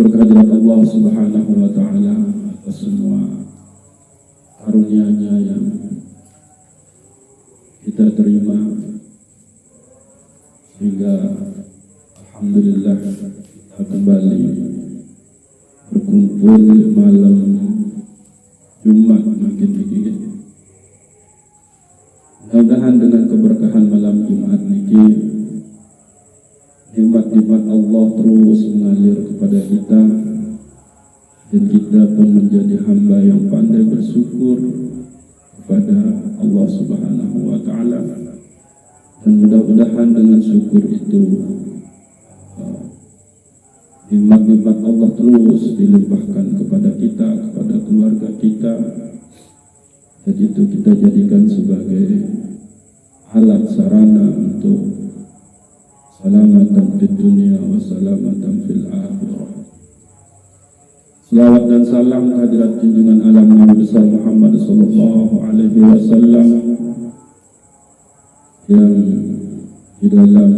syukur kehadirat Allah Subhanahu wa Ta'ala atas semua karunia-Nya yang kita terima, sehingga alhamdulillah kita kembali berkumpul malam Jumat makin dikit. Mudah-mudahan dengan keberkahan malam Jumat niki nikmat-nikmat Allah terus mengalir kepada kita, dan kita pun menjadi hamba yang pandai bersyukur kepada Allah Subhanahu wa Ta'ala. Dan mudah-mudahan dengan syukur itu nikmat-nikmat Allah terus dilimpahkan kepada kita, kepada keluarga kita, dan itu kita jadikan sebagai alat sarana untuk salamatan fid dunia wa salamatan fil akhirah. Selawat dan salam kehadirat junjungan alam Nabi besar Muhammad sallallahu alaihi wasallam yang di dalam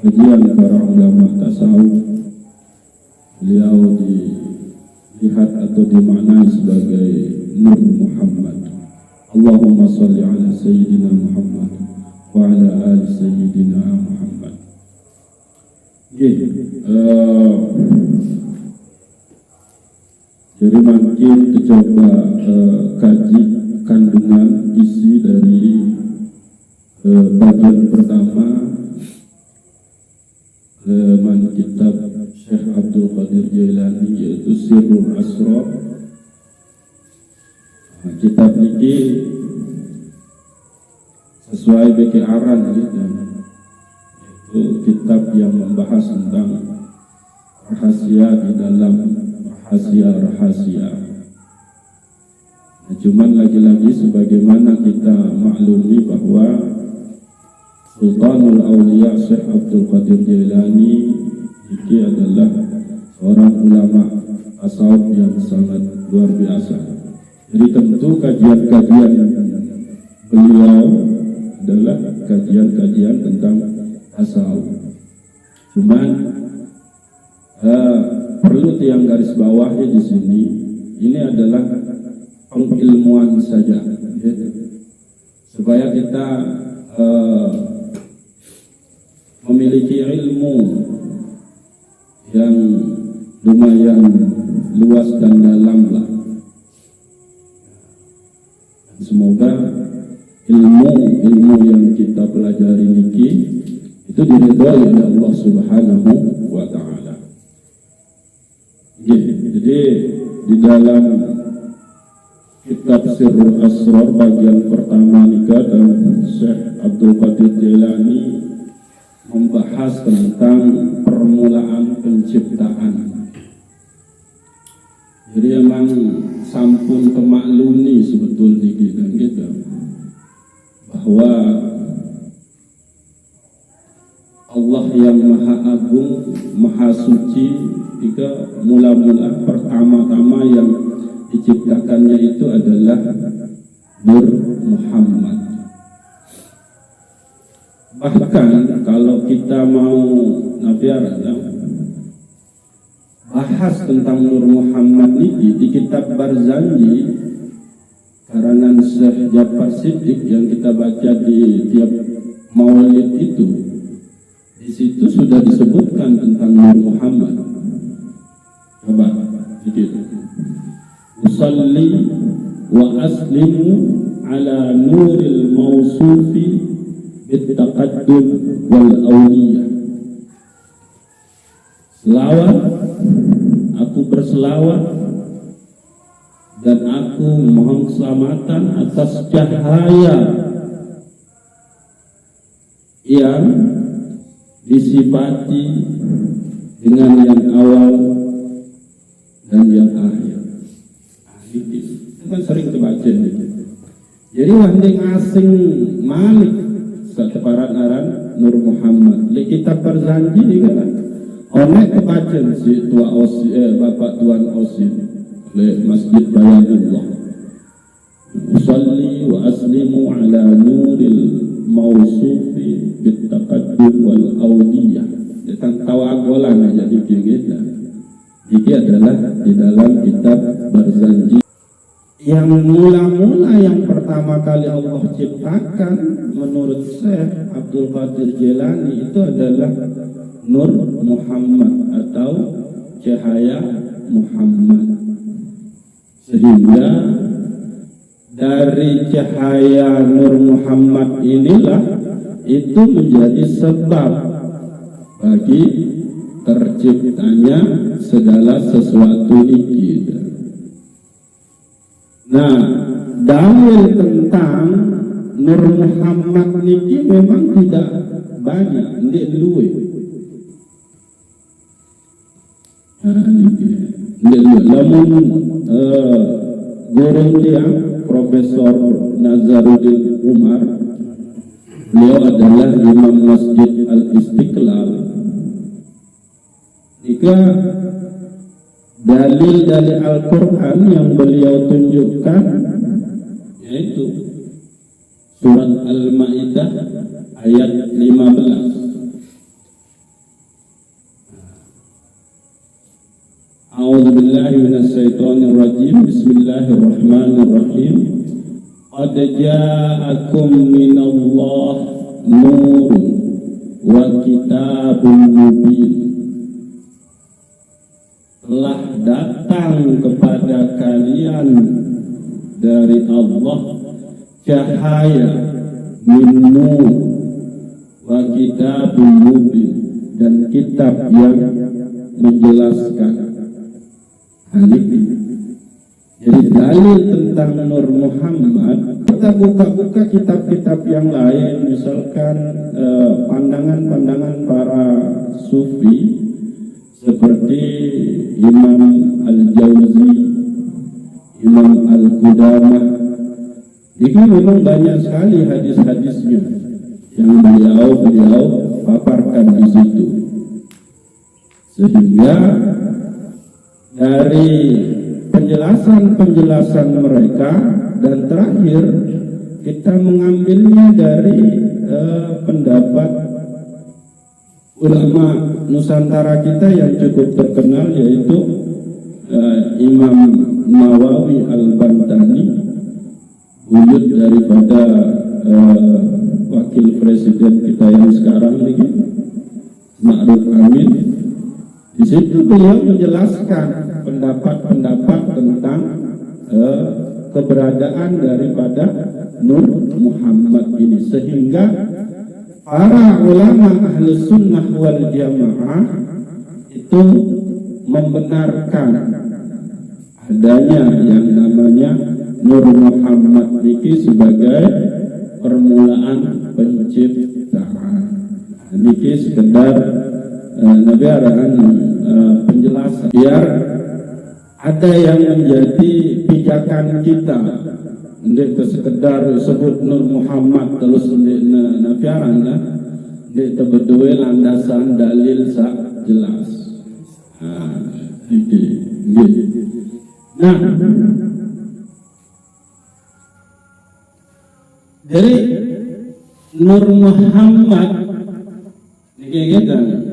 kajian para ulama tasawuf beliau dilihat atau dimaknai sebagai Nur Muhammad. Allahumma salli ala Sayyidina Muhammad wa ala ali Sayyidina Muhammad. Jadi makin coba kaji kandungan isi dari bagian pertama man kitab Syekh Abdul Qadir Jailani, yaitu Sirrul Asrar. Kitab ini sesuai bagi aran gitu, itu kitab yang membahas tentang rahasia di dalam rahasia-rahasia. Nah, cuman lagi-lagi sebagaimana kita maklumi bahwa Sultanul Auliya Syekh Abdul Qadir Jailani ini adalah seorang ulama tasawuf yang sangat luar biasa. Jadi tentu kajian-kajian beliau adalah kajian-kajian tentang tasawuf. Cuman perlu tiang garis bawahnya di sini, ini adalah pengilmuan saja, gitu. Supaya kita memiliki ilmu yang lumayan luas dan dalam lah. Semoga ilmu yang kita pelajari niki itu diridhoi oleh Allah Subhanahu wa Ta'ala. Jadi di dalam kitab Sirrul Asrar bagian pertama nikah, dan Syekh Abdul Qadir Jailani membahas tentang permulaan penciptaan. Jadi memang sampun kemaklumi sebetulnya kita bahwa Allah yang Maha Agung, Maha Suci, jika mula-mula pertama-tama yang diciptakannya itu adalah Nur Muhammad. Bahkan kalau kita mau bahas tentang Nur Muhammad ini di kitab Barzanji karangan Syekh Ja'far Siddiq yang kita baca di tiap maulid itu, di situ sudah disebutkan tentang Nur Muhammad. Coba sedikit. Usalli wa aslimu ala nuril mausufi bittaqaddum wal awliyah. Selawat, aku berselawat dan aku mohon keselamatan atas cahaya yang disifati dengan yang awal dan yang akhir. Itu kan sering terbaca. Jadi wanding asing malik seteparan aran Nur Muhammad. Di kitab Barzanji juga onek kebaca si tua osi, Bapak Tuan Osi oleh Masjid Bayanullah. Usalli wa aslimu ala nuril mausufi bittaqaddum wal awliyah. Tentang tawagolan jadi kita. Ini adalah di dalam kitab Barzanji. Yang mula-mula yang pertama kali Allah ciptakan menurut Syekh Abdul Qadir Jilani itu adalah Nur Muhammad atau cahaya Muhammad. Sehingga dari cahaya Nur Muhammad inilah itu menjadi sebab bagi terciptanya segala sesuatu ini. Nah, dalil tentang Nur Muhammad ini memang tidak banyak, tidak luwe. Namun guru dia Profesor Nazaruddin Umar, beliau adalah Imam Masjid Al-Istiqlal. Jika dalil dari Al-Quran yang beliau tunjukkan yaitu surat Al-Ma'idah ayat 15. A'udzu billahi minasy syaithanir rajim. Bismillahirrahmanirrahim. Qad ja'akum minallahi nurun wa kitabun mubin. Telah datang kepada kalian dari Allah cahaya min nur wa kitabun mubin, dan kitab yang menjelaskan. Jadi dalil tentang Nur Muhammad, kita buka-buka kitab-kitab yang lain, misalkan pandangan-pandangan para sufi seperti Imam Al-Jauzi, Imam Al-Qudamah. Ini memang banyak sekali hadis-hadisnya yang beliau paparkan di situ. Sehingga dari penjelasan mereka dan terakhir kita mengambilnya dari pendapat ulama Nusantara kita yang cukup terkenal, yaitu Imam Nawawi Al-Bantani, wujud daripada wakil presiden kita yang sekarang ini, Ma'ruf Amin. Di situ beliau menjelaskan pendapat-pendapat tentang keberadaan daripada Nur Muhammad ini, sehingga para ulama ahli sunnah wal jamaah itu membenarkan adanya yang namanya Nur Muhammad ini sebagai permulaan penciptaan. Ini sekedar Nabi arahan penjelasan biar ada yang menjadi pijakan kita. Ndek sekedar sebut Nur Muhammad terus ndek Nabi arahan ndek tebedue landasan dalil sak jelas. Nah, dari Nur Muhammad kita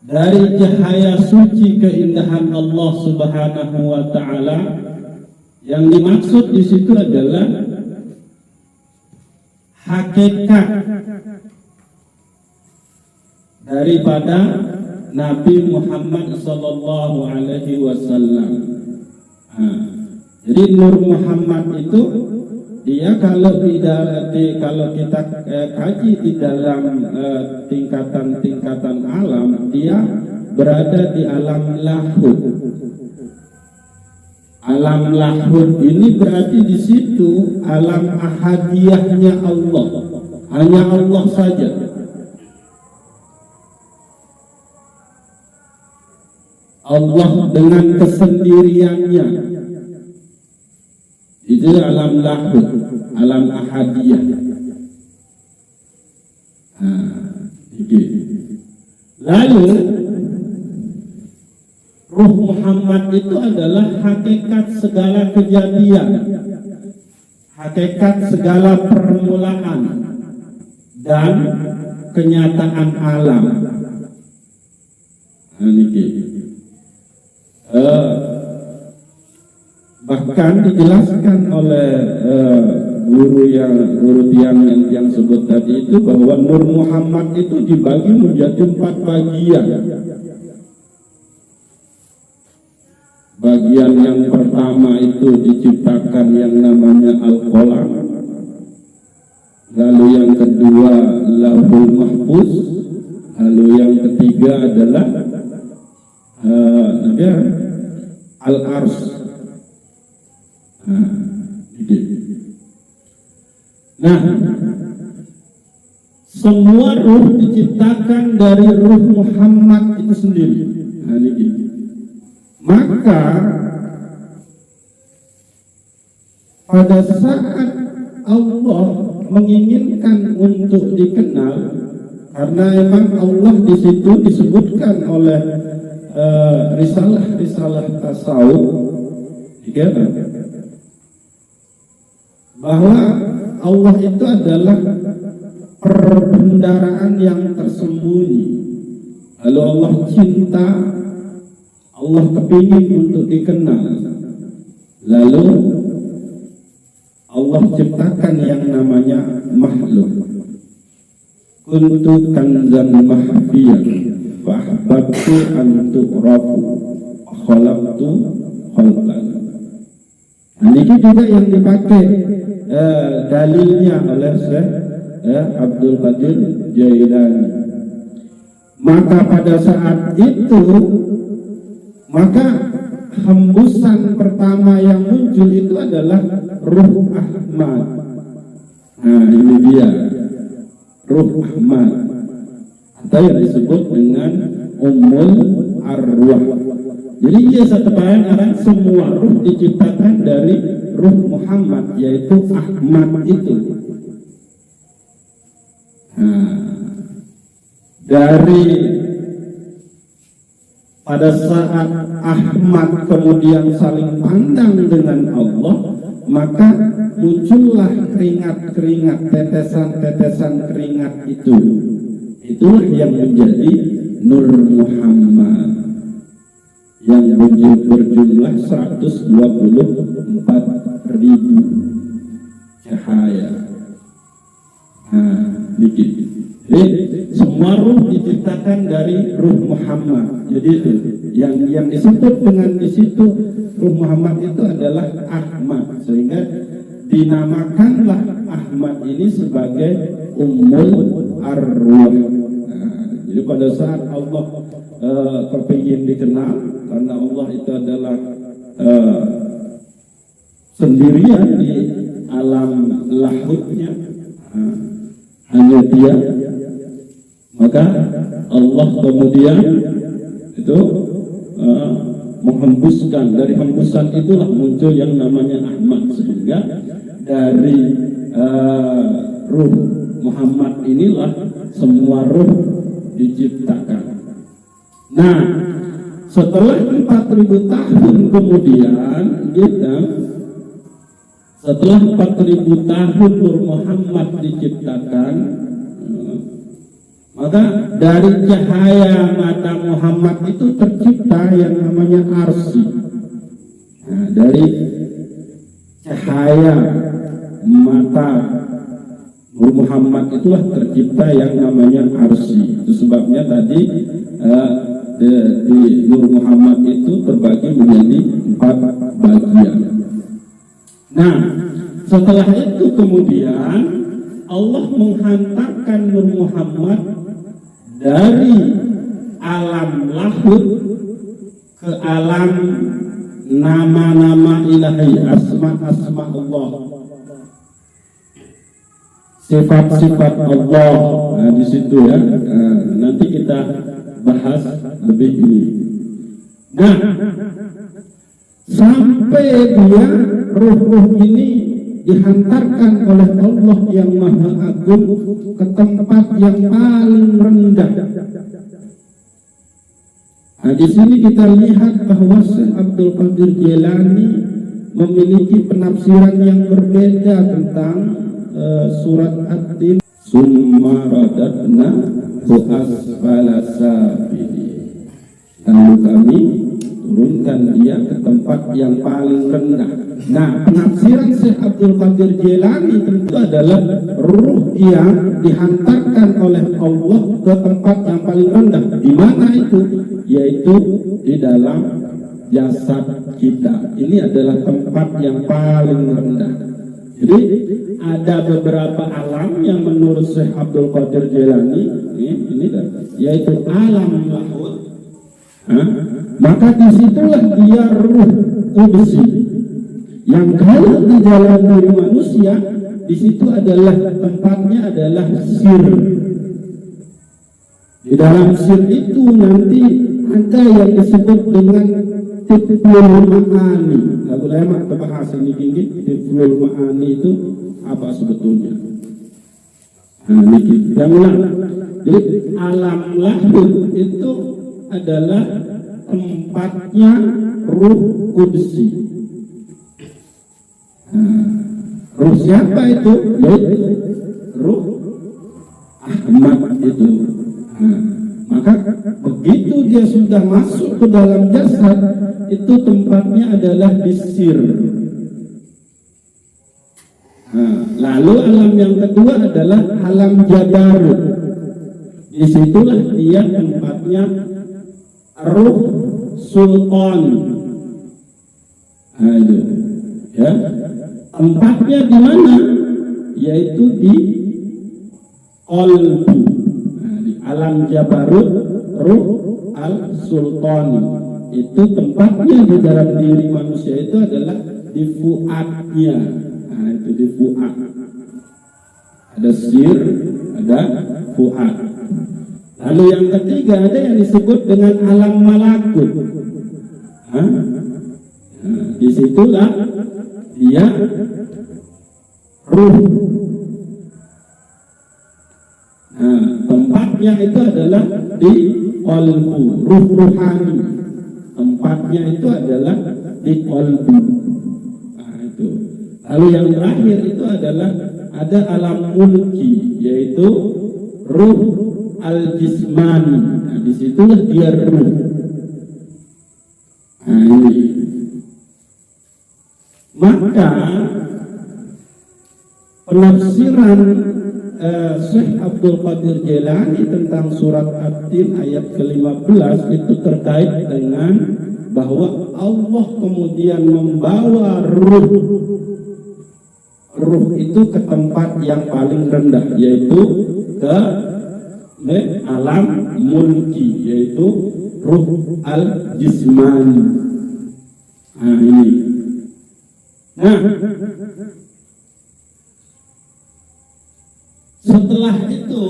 dari cahaya suci keindahan Allah Subhanahu wa Ta'ala, yang dimaksud di situ adalah hakikat daripada Nabi Muhammad Sallallahu Alaihi Wasallam. Jadi Nur Muhammad itu dia kalau kita kaji di dalam tingkatan alam, dia berada di alam lahud. Alam lahud ini berarti di situ alam ahadiyahnya Allah, hanya Allah saja. Allah dengan kesendiriannya. Itu alam lahud, alam ahadiyah. Lalu Ruh Muhammad itu adalah hakikat segala kejadian, hakikat segala permulaan dan kenyataan alam. Bahkan dijelaskan oleh guru tiang yang sebut tadi itu bahwa Nur Muhammad itu dibagi menjadi 4 bagian. Bagian yang pertama itu diciptakan yang namanya Al-Qalam, lalu yang kedua Lauhul Mahfuz, lalu yang ketiga adalah Al-Ars. Nah, semua ruh diciptakan dari ruh Muhammad itu sendiri. Maka pada saat Allah menginginkan untuk dikenal, karena memang Allah di situ disebutkan oleh risalah tasawuf, bahwa Allah itu adalah perbendaharaan yang tersembunyi. Lalu Allah cinta, Allah kepingin untuk dikenal. Lalu Allah ciptakan yang namanya makhluk. Kuntu kanzan mahfiyan wa ahbabtu an tu'rafu khalaqtu khalqan. Ini juga yang dipakai dalilnya oleh Syekh Abdul Qadir Jailani. Maka pada saat itu, maka hembusan pertama yang muncul itu adalah Ruh Ahmad. Nah, ini dia Ruh Ahmad, atau yang disebut dengan Ummul Arwah. Jadi dia setepayan arah semua ruh diciptakan dari Ruh Muhammad, yaitu Ahmad itu. Nah, dari pada saat Ahmad kemudian saling pandang dengan Allah, maka muncullah keringat-keringat, tetesan-tetesan keringat itu. Itulah yang menjadi Nur Muhammad, yang berjumlah 124.000 cahaya. Nah, dikit. Jadi semua ruh diciptakan dari Ruh Muhammad. Jadi itu yang disebut dengan di situ Ruh Muhammad itu adalah Ahmad, sehingga dinamakanlah Ahmad ini sebagai Ummul Arwah. Nah, jadi pada saat Allah kepingin dikenal, karena Allah itu adalah sendirian di alam lahutnya, hanya dia, maka Allah kemudian itu menghembuskan, dari hembusan itulah muncul yang namanya Ahmad, sehingga dari Ruh Muhammad inilah semua ruh diciptakan. Nah, setelah 4.000 tahun kemudian, setelah 4.000 tahun Nur Muhammad diciptakan, maka dari cahaya mata Muhammad itu tercipta yang namanya Arsy. Nah, dari cahaya mata Nur Muhammad itulah tercipta yang namanya Arsy. Itu sebabnya tadi di Nur Muhammad itu terbagi menjadi 4 bagian. Nah, setelah itu kemudian Allah menghantarkan Nur Muhammad dari alam lahut ke alam nama-nama ilahi, asma-asma Allah, sifat-sifat Allah. Nah, di situ ya. Nanti kita bahas lebih ini. Nah, sampai dia ruh-ruh ini dihantarkan oleh Allah yang Maha Agung ke tempat yang paling rendah. Nah, di sini kita lihat bahwa Syekh Abdul Qadir Jailani memiliki penafsiran yang berbeda tentang surat At-Tin. Summa radadna asfala safilin. lalu kami turunkan dia ke tempat yang paling rendah. Nah, penafsiran Syekh Abdul Qadir Jailani tentu adalah ruh yang dihantarkan oleh Allah ke tempat yang paling rendah. Di mana itu? Yaitu di dalam jasad kita. Ini adalah tempat yang paling rendah. Jadi ada beberapa alam yang menurut Syekh Abdul Qadir Jailani ini yaitu alam lahut. Maka disitulah dia ruh qudsi. Yang kalau di dalam diri manusia, di situ adalah tempatnya adalah sir. Di dalam sir itu nanti ada yang disebut dengan tiflul ma'ani. Lalu lama terbahas ini tinggi. Tiflul ma'ani itu apa sebetulnya? Nah, ini kita ulang. Jadi alam lahir itu adalah tempatnya ruh qudsi. Ruh siapa itu? Yaitu ruh Ahmad itu. Maka begitu dia sudah masuk ke dalam jasad, itu tempatnya adalah di sir. Lalu alam yang kedua adalah alam jabarut. Disitulah dia tempatnya ruh sultan. Aduh, ya. Tempatnya di mana? Yaitu di qalbu. Di alam jabarut, ruh al-sultani. Itu tempatnya di dalam diri manusia itu adalah di fuadnya. Nah, itu di fuad. Ada sir, ada fuad. Lalu yang ketiga ada yang disebut dengan alam malakut. Disitulah dia ruh. Tempatnya itu adalah di qalbu, ruh ruhani. Tempatnya itu adalah di qalbu. Itu. Lalu yang terakhir itu adalah ada alam mulki, yaitu ruh al-jismani. Nah, disitulah dia ruh. Nah, ini. Maka penafsiran Syekh Abdul Qadir Jailani tentang surat At-Tin ayat ke-15 itu terkait dengan bahwa Allah kemudian membawa ruh itu ke tempat yang paling rendah, yaitu ke alam mulki, yaitu ruh al-jismani. Nah, ini. Nah, setelah itu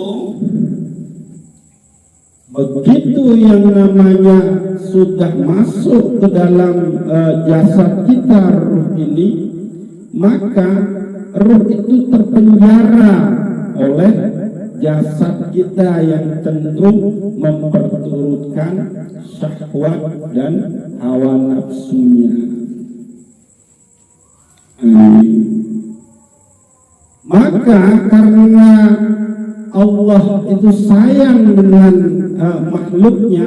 begitu yang namanya sudah masuk ke dalam jasad kita ruh ini, maka ruh itu terpenjara oleh jasad kita yang cenderung memperturutkan syahwat dan hawa nafsunya. Maka karena Allah itu sayang dengan makhluknya,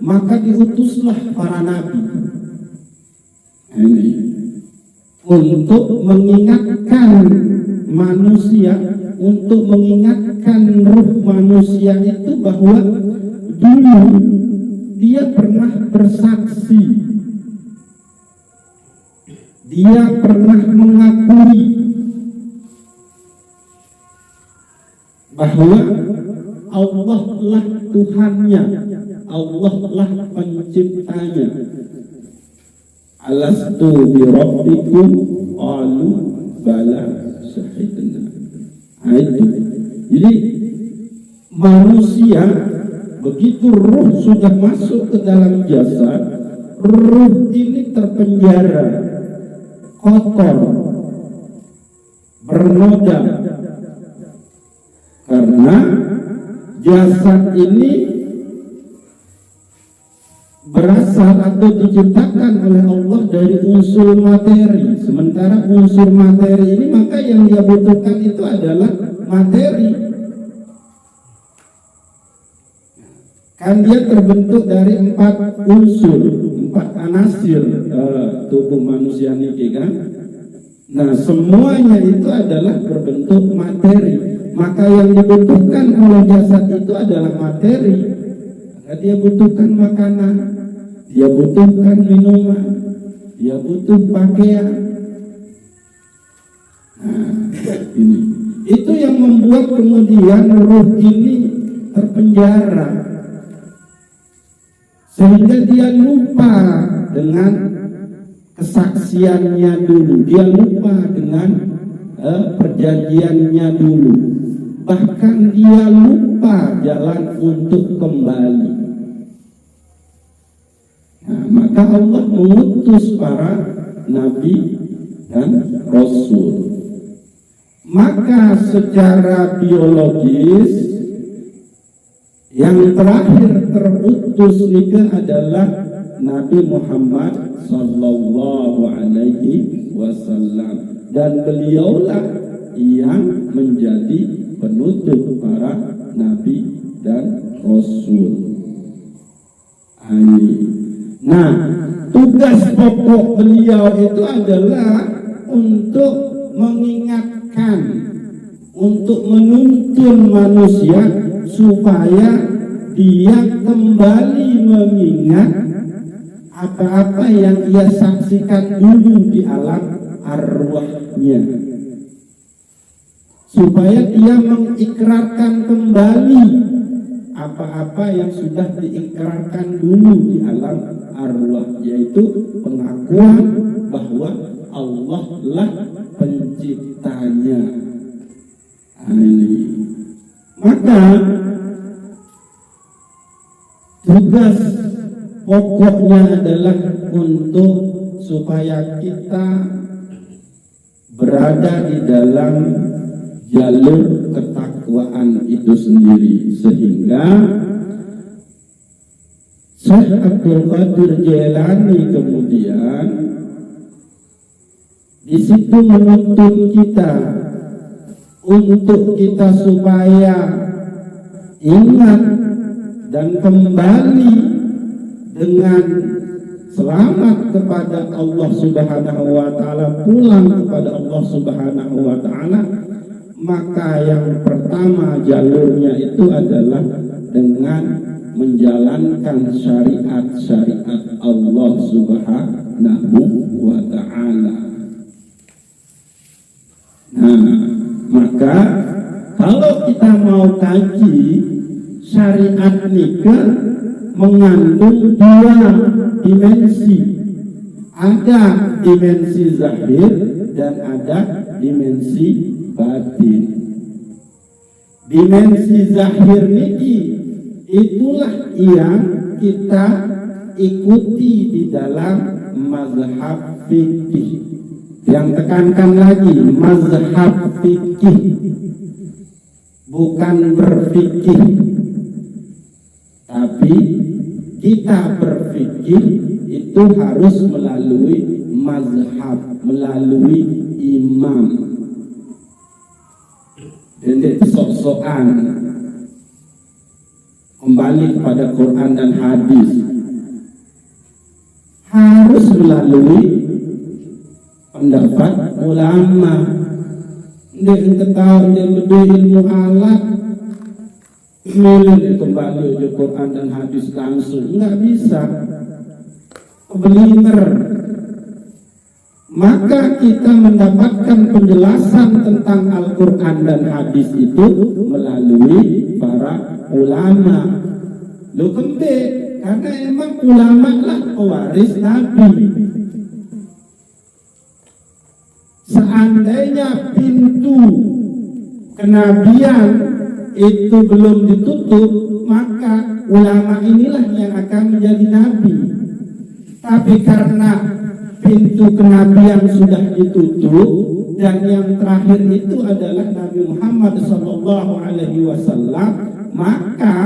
maka diutuslah para nabi untuk mengingatkan manusia, untuk mengingatkan ruh manusia itu bahwa dulu dia pernah bersaksi, dia pernah mengakui bahwa Allah lah Tuhannya, Allah lah penciptanya. Alastu bi rabbikum qalu bala syahidna. Itu. Jadi manusia begitu ruh sudah masuk ke dalam jasad, ruh ini terpenjara, kotor, bernoda, karena jasad ini berasal atau diciptakan oleh Allah dari unsur materi. Sementara unsur materi ini, maka yang dia butuhkan itu adalah materi. Kan dia terbentuk dari 4 unsur, 4 anasir tubuh manusia ini kan. Nah, semuanya itu adalah berbentuk materi. Maka yang dibutuhkan oleh jasad itu adalah materi. Maka dia butuhkan makanan, dia butuhkan minuman, dia butuh pakaian. Nah, ini. Itu yang membuat kemudian ruh ini terpenjara. Sehingga dia lupa dengan kesaksiannya dulu, dia lupa dengan perjanjiannya dulu, bahkan dia lupa jalan untuk kembali. Nah, maka Allah mengutus para nabi dan rasul. Maka secara biologis yang terakhir terutus itu adalah Nabi Muhammad sallallahu alaihi wasallam, dan beliaulah yang menjadi penutup para nabi dan rasul. Nah, tugas pokok beliau itu adalah untuk mengingatkan, untuk menuntun manusia supaya dia kembali mengingat apa-apa yang ia saksikan dulu di alam arwahnya, supaya dia mengikrarkan kembali apa-apa yang sudah diikrarkan dulu di alam arwah, yaitu pengakuan bahwa Allah lah penciptanya. Maka tugas pokoknya adalah untuk supaya kita berada di dalam jalur ketakwaan itu sendiri, sehingga Syekh Abdul Qadir Jailani kemudian di situ menuntun kita untuk kita supaya ingat dan kembali dengan selamat kepada Allah Subhanahu wa taala, pulang kepada Allah Subhanahu wa taala. Maka yang pertama jalurnya itu adalah dengan menjalankan syariat-syariat Allah Subhanahu wa taala. Nah, maka kalau kita mau kaji syariat nikah mengandung 2 dimensi. Ada dimensi zahir dan ada dimensi batin. Dimensi zahir ini itulah yang kita ikuti di dalam mazhab fikih. Yang tekankan lagi, mazhab fikih, bukan berfikih. Tapi kita berfikih itu harus melalui mazhab, melalui imam. Jadi sok-sokan kembali kepada Quran dan hadis, harus melalui pendapat ulama. Dia tahu dia lebih ilmu alat, milih kembali ke Quran dan hadis langsung, nggak bisa, beliner. Maka kita mendapatkan penjelasan tentang Al-Quran dan hadis itu melalui para ulama. Lo kembe, karena emang ulama lah pewaris Nabi. Seandainya pintu kenabian itu belum ditutup, maka ulama inilah yang akan menjadi nabi. Tapi karena pintu kenabian sudah ditutup dan yang terakhir itu adalah Nabi Muhammad SAW, maka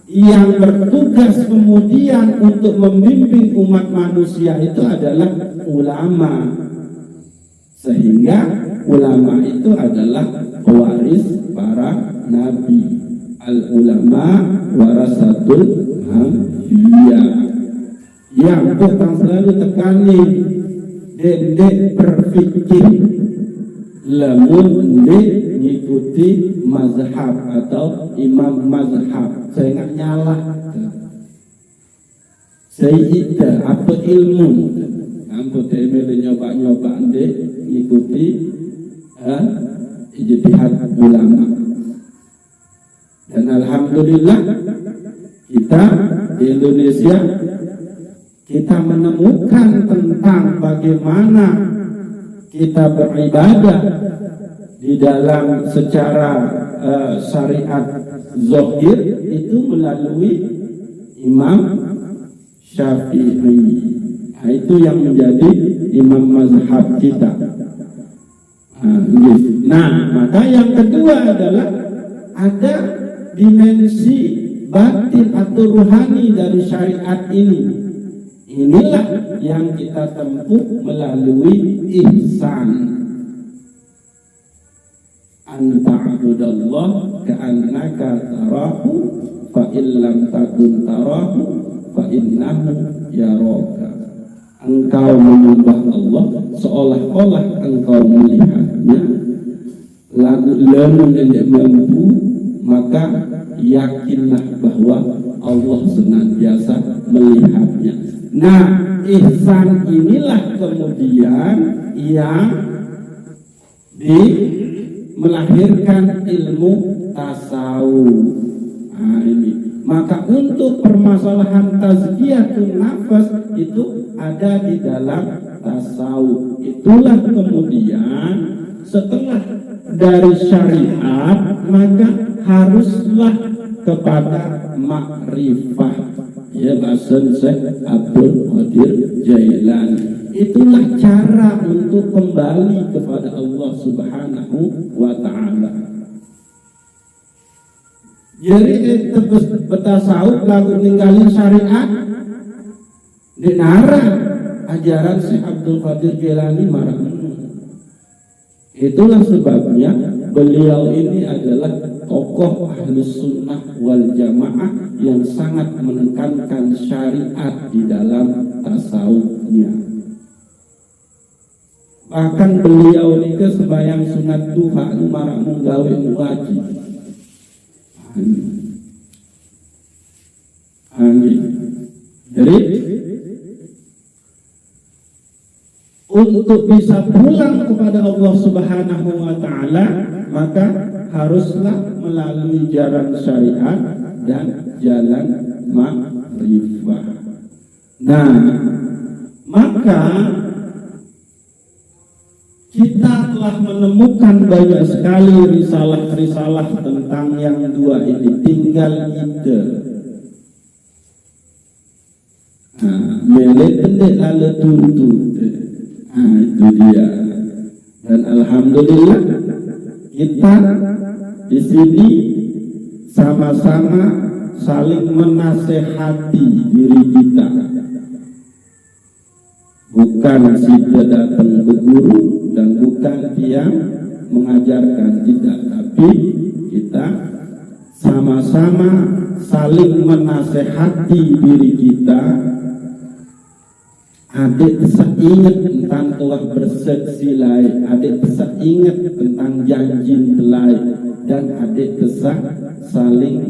yang bertugas kemudian untuk membimbing umat manusia itu adalah ulama. Sehingga ulama itu adalah pewaris para nabi. al ulama warasatul anbiya. Yang tukang selalu tekani dek berfikir lamun dek ngikuti mazhab atau imam mazhab. Saya nggak nyala. Saya apa ilmu? Ambo temel nyoba dek ngikuti ijtihad ulama. Dan alhamdulillah kita di Indonesia kita menemukan tentang bagaimana kita beribadah di dalam secara syariat zahir itu melalui Imam Syafi'i. Nah, itu yang menjadi imam mazhab kita. Nah, maka yang kedua adalah ada dimensi batin atau rohani dari syariat ini. Inilah yang kita tempuh melalui ihsan. An ta'budallah ka'annaka tarahu fa illam takun tarahu fa innahu yaraka. Engkau menyembah Allah seolah-olah engkau melihatnya. Lagu lemun yang mampu, maka yakinlah bahwa Allah senantiasa melihatnya. Nah, ihsan inilah kemudian yang melahirkan ilmu tasawuf. Nah, ini. Maka untuk permasalahan tazkiyatun nafas itu ada di dalam tasawuf. Itulah kemudian setelah dari syariat maka haruslah kepada makrifah. Ya, bahasa Syekh Abdul Qadir Jailani. Itulah cara untuk kembali kepada Allah Subhanahu wa ta'ala. Jadi itu betasawuf lagu ninggalin syariat dinara ajaran Syekh Abdul Qadir Jailani marah. Itulah sebabnya beliau ini adalah tokoh Ahlus Sunnah wal Jamaah yang sangat menekankan syariat di dalam tasawufnya. Bahkan beliau ini ke sembahyang sunat duha marah menggawe wajib. Jadi untuk bisa pulang kepada Allah Subhanahu wa ta'ala maka haruslah melalui jalan syariat dan jalan makrifah. Nah, maka kita telah menemukan banyak sekali risalah-risalah tentang yang dua ini, tinggal ide. Melek pendek lalu tuntut. Itu dia. Dan alhamdulillah kita di sini sama-sama saling menasehati diri kita. Bukan kita datang ke guru dan bukan dia mengajarkan, tidak, tapi kita sama-sama saling menasehati diri kita. Adik bisa ingat tentang telah berseksi lain, adik bisa ingat tentang janji belai, dan adik bisa saling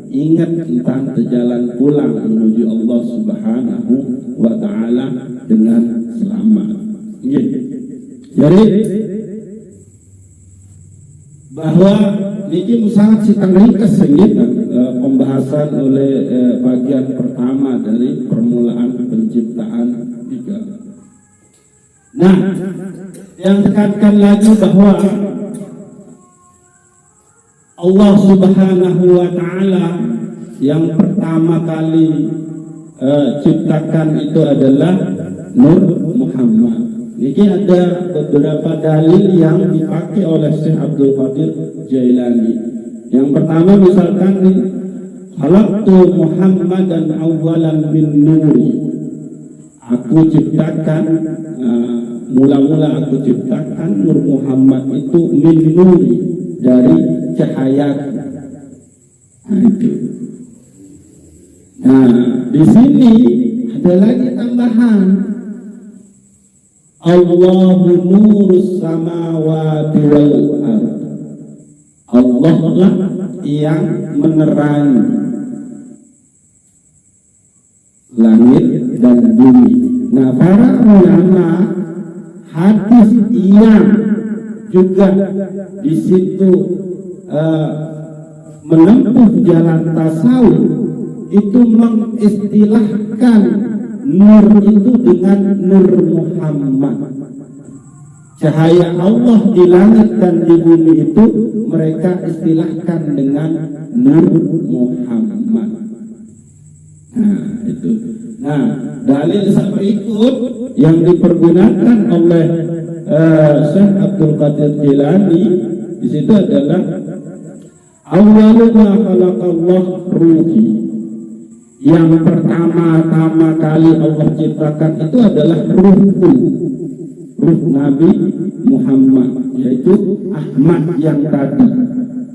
ingat tentang jalan pulang menuju Allah Subhanahu wa ta'ala dengan selamat. Jadi bahwa ini sangat sitang ringkas pembahasan oleh bagian pertama dari permulaan penciptaan tiga. Nah, yang tekankan lagi bahwa Allah Subhanahu wa ta'ala yang pertama kali ciptakan itu adalah Nur Muhammad. Ini ada beberapa dalil yang dipakai oleh Syekh Abdul Qadir Jailani. Yang pertama misalkan khalaqtu Muhammadan awwalan bin nuri. Aku ciptakan mula-mula aku ciptakan Nur Muhammad itu min nuri, dari cahaya. Nah, itu. Nah, di sini ada lagi tambahan. Allahu nurus samawati wal ardh. Allah lah yang menerangi langit dan bumi. Nah, para ulama hadis yang juga di situ menempuh jalan tasawuf itu mengistilahkan nur itu dengan nur Muhammad. Cahaya Allah di langit dan di bumi itu mereka istilahkan dengan nur Muhammad. Nah, itu. Nah, dalil berikut yang dipergunakan oleh Syekh Abdul Qadir Jilani di situ adalah awwalu ma khalaqallah ruhi. Yang pertama-tama kali Allah ciptakan itu adalah ruhku, ruh Nabi Muhammad, yaitu Ahmad yang tadi.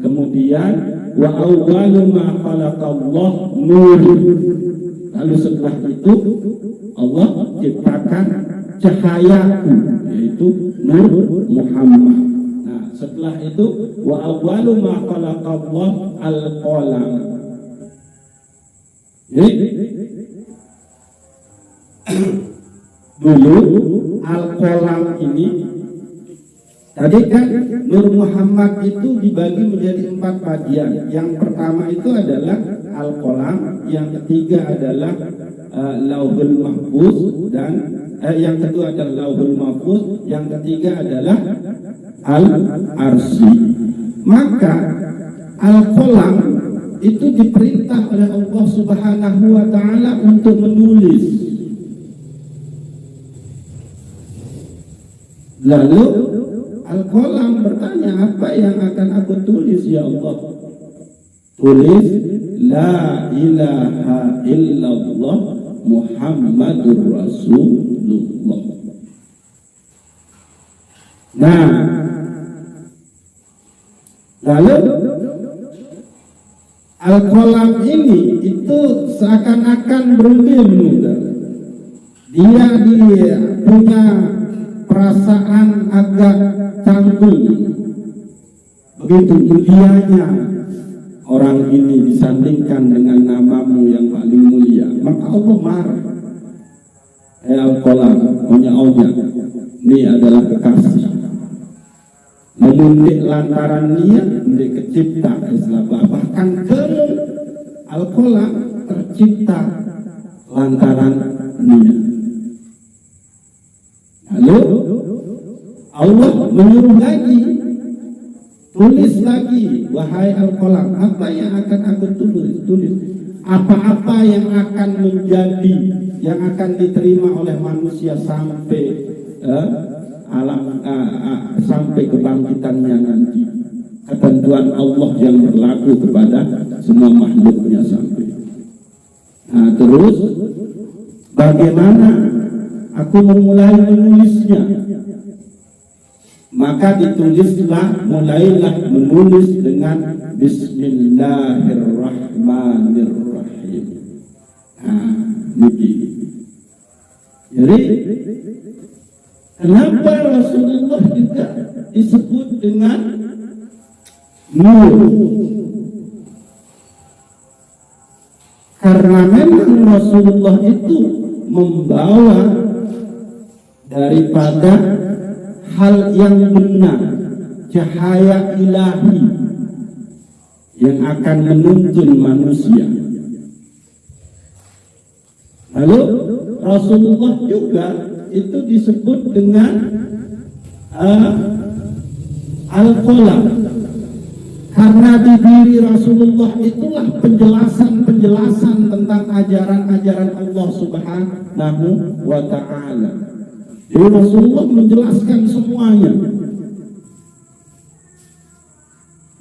Kemudian wa awwalu ma khalaqallah nur. Lalu setelah itu Allah ciptakan cahayaku, yaitu nur Muhammad. Nah, setelah itu wa awwalu ma khalaqallah al-qalam. Jadi dulu al-qalam ini tadi kan nur Muhammad itu dibagi menjadi 4 bagian. Yang pertama itu adalah al-qalam, yang ketiga adalah lauhul mahfuz, dan yang kedua adalah lauhul mahfuz, yang ketiga adalah al-arsy. Maka al-qalam itu diperintah oleh Allah Subhanahu wa taala untuk menulis. Lalu al-qalam bertanya, apa yang akan aku tulis ya Allah? Tulis la ilaha illallah Muhammadur Rasulullah. Nah, lalu al-qalam ini itu seakan-akan berilmu. Dia punya perasaan agak canggung. Begitu mulianya orang ini disandingkan dengan namamu yang paling mulia. Maka Allah marah. Al-qalam, maunya ini adalah kekasih. Memundik lantaran dia, mendik kecipta Islam. Bahkan al-qalam tercipta lantaran dia. Lalu Allah menyuruh lagi, tulis lagi, wahai al-qalam, apa yang akan aku tulis? Apa-apa yang akan menjadi, yang akan diterima oleh manusia sampai sampai kebangkitannya nanti. Ketentuan Allah yang berlaku kepada semua makhluknya sampai. Nah, terus bagaimana aku memulai menulisnya? Maka ditulislah, mulailah menulis dengan Bismillahirrahmanirrahim. Nah, begini. Jadi kenapa Rasulullah juga disebut dengan nur? Karena memang Rasulullah itu membawa daripada hal yang benar, cahaya ilahi yang akan menuntun manusia. Lalu Rasulullah juga itu disebut dengan al-qalam, karena di diri Rasulullah itulah penjelasan tentang ajaran-ajaran Allah Subhanahu wa ta'ala. Jadi Rasulullah menjelaskan semuanya.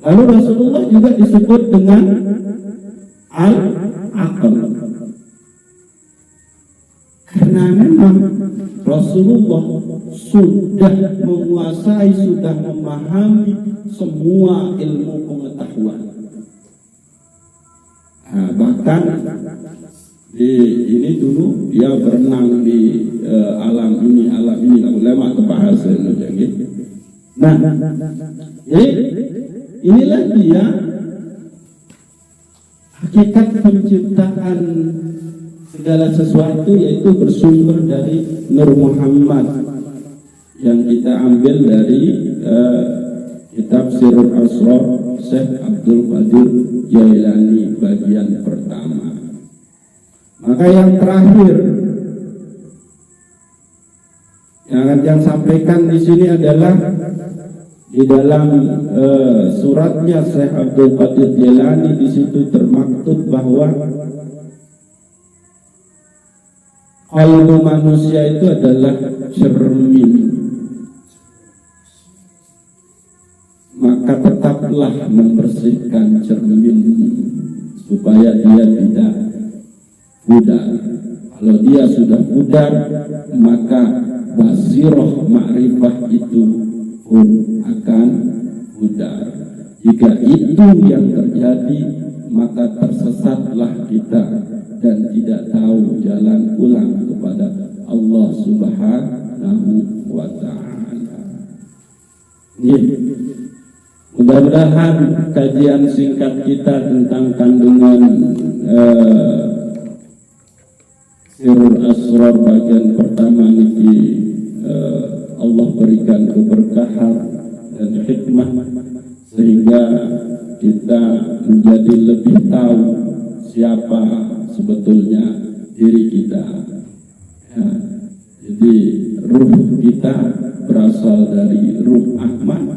Lalu Rasulullah juga disebut dengan al-aql, karena memang Rasulullah sudah menguasai, sudah memahami semua ilmu pengetahuan. bahkan ini dulu dia berenang di alam ini ulama kebahasa gitu. Nah, inilah dia hakikat penciptaan segala sesuatu, yaitu bersumber dari Nur Muhammad yang kita ambil dari kitab Sirrul Asrar Syekh Abdul Qadir Jailani bagian pertama. Maka yang terakhir yang akan sampaikan di sini adalah di dalam suratnya Syekh Abdul Qadir Jailani, di situ termaktub bahwa qalbu manusia itu adalah cermin. Maka tetaplah membersihkan cermin supaya dia tidak pudar. Kalau dia sudah pudar, maka basirah ma'rifah itu pun akan pudar. Jika itu yang terjadi, maka tersesatlah kita dan tidak tahu jalan pulang kepada Allah Subhanahu wa Ta'ala. Mudah-mudahan kajian singkat kita tentang kandungan Sirrul Asrar bagian pertama ini Allah berikan keberkahan dan hikmah sehingga kita menjadi lebih tahu siapa sebetulnya diri kita. Ya, jadi ruh kita berasal dari ruh Ahmad.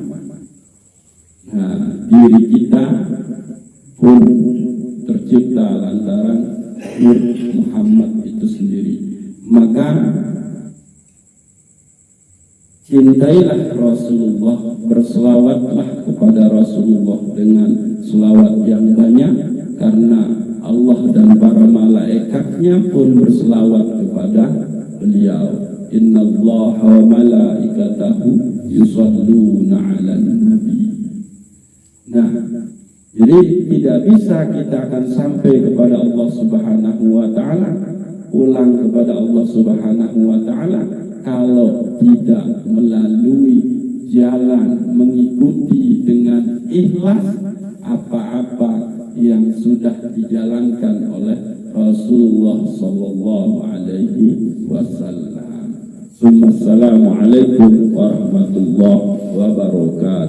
Nah, diri kita pun tercipta lantaran Nur Muhammad itu sendiri. Maka cintailah Rasulullah, berselawatlah kepada Rasulullah dengan selawat yang banyak, karena Allah dan para malaikatnya pun berselawat kepada beliau. Innallaha wa malaikatahu yusalluna 'alan nabi. Nah, jadi tidak bisa kita akan sampai kepada Allah Subhanahu wa Ta'ala, pulang kepada Allah Subhanahu wa Ta'ala, kalau tidak melalui jalan mengikuti dengan ikhlas apa-apa yang sudah dijalankan oleh Rasulullah sallallahu alaihi wasallam. Assalamualaikum warahmatullahi wabarakatuh.